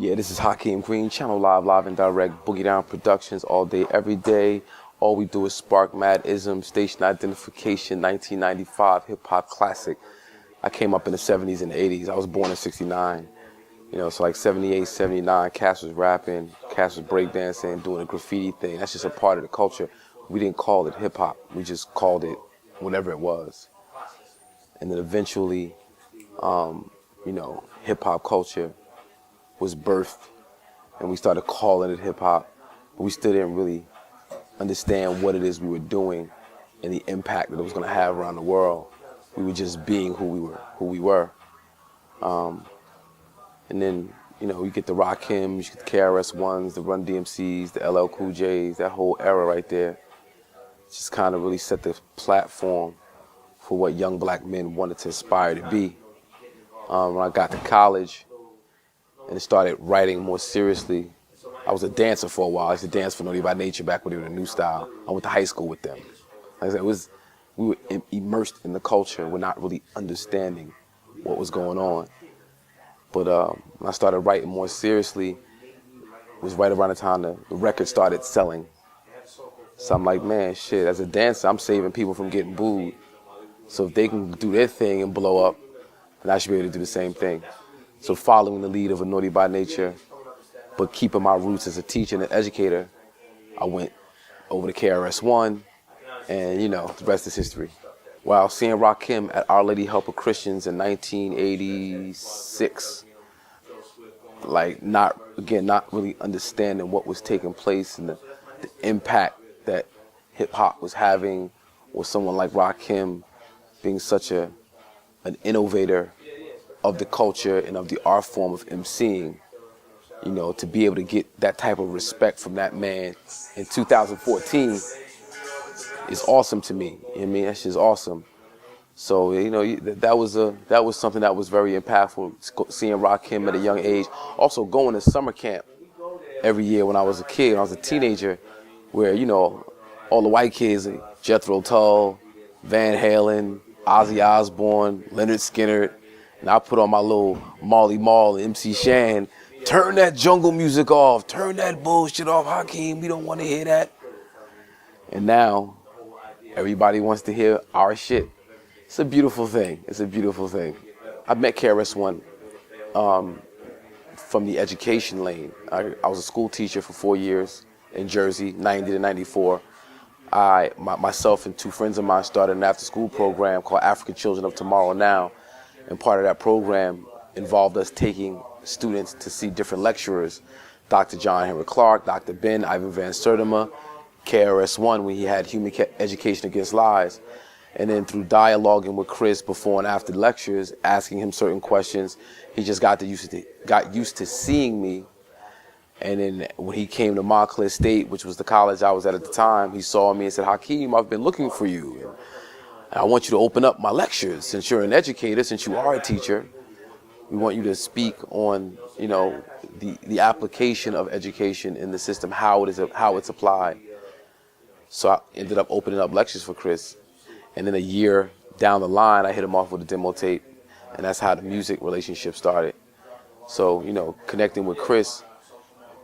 Yeah, this is Hakim Green, Channel Live and Direct, Boogie Down Productions, all day, every day. All we do is spark mad-ism, station identification, 1995 hip-hop classic. I came up in the 70s and the 80s. I was born in 69. You know, so like 78, 79, Cass was rapping, Cass was breakdancing, doing a graffiti thing. That's just a part of the culture. We didn't call it hip-hop. We just called it whatever it was. And then eventually, you know, hip-hop culture was birthed, and we started calling it hip-hop, but we still didn't really understand what it is we were doing and the impact that it was going to have around the world. We were just being who we were. And then, you know, you get the Rakims, you get the KRS-Ones, the Run DMCs, the LL Cool J's, that whole era right there. Just kind of really set the platform for what young black men wanted to aspire to be. When I got to college and started writing more seriously, I was a dancer for a while. I used to dance for Naughty by Nature back when they were the new style. I went to high school with them. Like I said, we were immersed in the culture. We're not really understanding what was going on. But when I started writing more seriously, it was right around the time the record started selling. So I'm like, man, shit, as a dancer, I'm saving people from getting booed. So if they can do their thing and blow up, then I should be able to do the same thing. So following the lead of a Naughty by Nature, but keeping my roots as a teacher and an educator, I went over to KRS-One, and you know, the rest is history. While seeing Rakim at Our Lady Help of Christians in 1986, like not really understanding what was taking place and the impact that hip hop was having, or someone like Rakim being such an innovator of the culture and of the art form of emceeing, you know, to be able to get that type of respect from that man in 2014 is awesome to me. You know what I mean? That's just awesome. So, you know, that was something that was very impactful, seeing Rakim at a young age. Also going to summer camp every year when I was a kid, when I was a teenager, where, you know, all the white kids, like Jethro Tull, Van Halen, Ozzy Osbourne, Leonard Skinner, and I put on my little Marley Marl and MC Shan, turn that jungle music off, turn that bullshit off, Hakim, we don't want to hear that. And now, everybody wants to hear our shit. It's a beautiful thing. It's a beautiful thing. I met KRS-One from the education lane. I was a school teacher for 4 years in Jersey, 90 to 94. Myself and two friends of mine started an after-school program called African Children of Tomorrow Now. And part of that program involved us taking students to see different lecturers, Dr. John Henry Clark, Dr. Ben, Ivan Van Sertima, KRS-One when he had Human Education Against Lies. And then through dialoguing with Chris before and after the lectures, asking him certain questions, he just got used to seeing me. And then when he came to Montclair State, which was the college I was at the time, he saw me and said, Hakim, I've been looking for you. And I want you to open up my lectures. Since you're an educator, since you are a teacher, we want you to speak on, you know, the application of education in the system, how it's applied. So I ended up opening up lectures for Chris. And then a year down the line, I hit him off with a demo tape. And that's how the music relationship started. So, you know, connecting with Chris,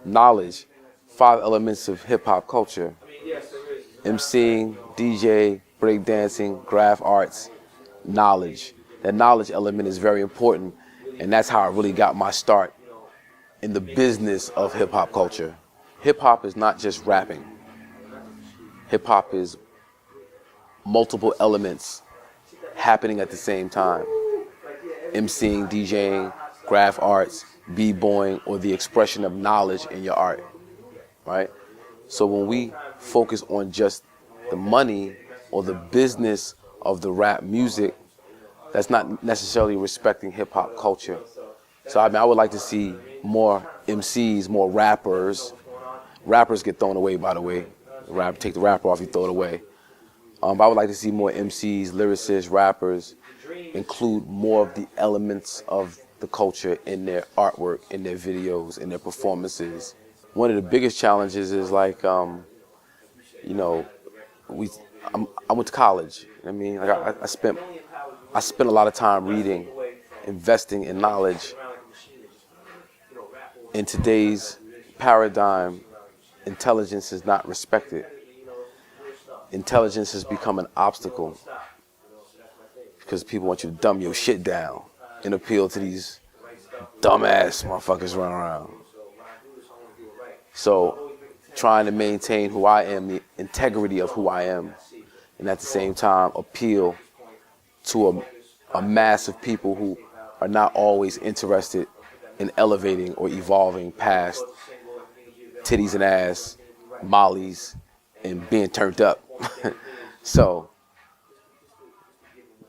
knowledge, 5 elements of hip hop culture: emceeing, DJ, breakdancing, graph arts, knowledge. That knowledge element is very important, and that's how I really got my start in the business of hip hop culture. Hip hop is not just rapping. Hip hop is multiple elements happening at the same time. emceeing, DJing, graph arts, b-boying, or the expression of knowledge in your art, right? So when we focus on just the money or the business of the rap music, that's not necessarily respecting hip-hop culture. So I mean, I would like to see more MCs, more rappers. Rappers get thrown away, by the way. Take the rapper off, you throw it away. But I would like to see more MCs, lyricists, rappers include more of the elements of the culture in their artwork, in their videos, in their performances. One of the biggest challenges is like, you know, I went to college. I mean, like I spent a lot of time reading, investing in knowledge. in today's paradigm, intelligence is not respected. Intelligence has become an obstacle because people want you to dumb your shit down and appeal to these dumbass motherfuckers running around. So trying to maintain who I am, the integrity of who I am, and at the same time appeal to a mass of people who are not always interested in elevating or evolving past titties and ass, mollies, and being turned up. So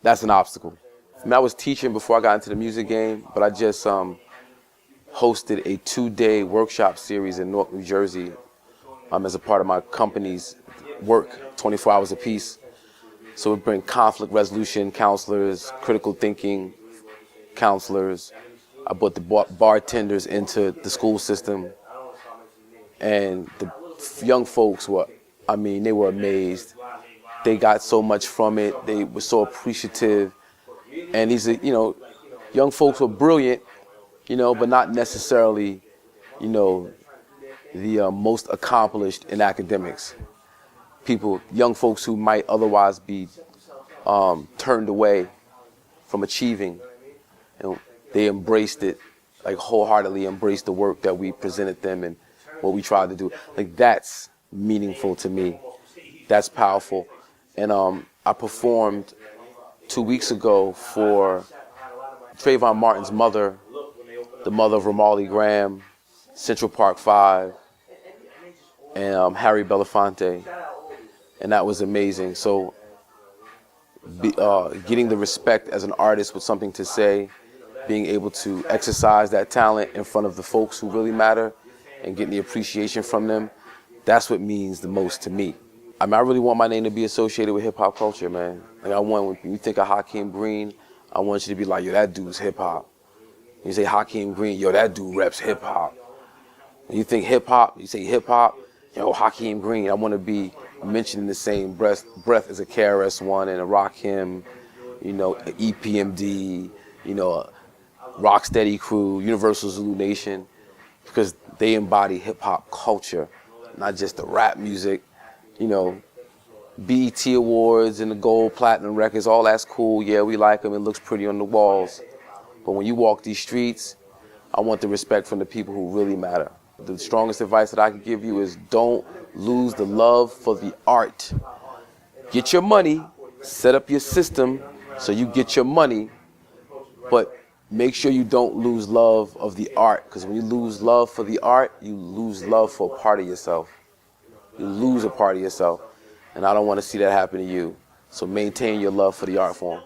that's an obstacle. I mean, I was teaching before I got into the music game, but I just hosted a 2-day workshop series in Newark, New Jersey, as a part of my company's work, 24 hours a piece. So we bring conflict resolution counselors, critical thinking counselors. I brought the bartenders into the school system, and the young folks were, they were amazed. They got so much from it. They were so appreciative. And these are, young folks were brilliant, but not necessarily, the most accomplished in academics. Young folks who might otherwise be turned away from achieving, they embraced it, like wholeheartedly embraced the work that we presented them and what we tried to do. Like, that's meaningful to me. That's powerful. And I performed 2 weeks ago for Trayvon Martin's mother, the mother of Ramarley Graham, Central Park 5, and Harry Belafonte. And that was amazing. So getting the respect as an artist with something to say, being able to exercise that talent in front of the folks who really matter and getting the appreciation from them, that's what means the most to me. I really want my name to be associated with hip hop culture, man. Like, I want, when you think of Hakim Green, I want you to be like, yo, that dude's hip hop. You say Hakim Green, yo, that dude reps hip hop. When you think hip hop, you say hip hop, yo, Hakim Green. I want to be mentioned in the same breath as a KRS-One and a Rakim, an EPMD, a Rocksteady Crew, Universal Zulu Nation, because they embody hip hop culture, not just the rap music. BET Awards and the gold, platinum records, all that's cool. Yeah, we like them. It looks pretty on the walls. But when you walk these streets, I want the respect from the people who really matter. The strongest advice that I can give you is don't lose the love for the art. Get your money, set up your system so you get your money, but make sure you don't lose love of the art, because when you lose love for the art, you lose love for a part of yourself. You lose a part of yourself, and I don't want to see that happen to you. So maintain your love for the art form.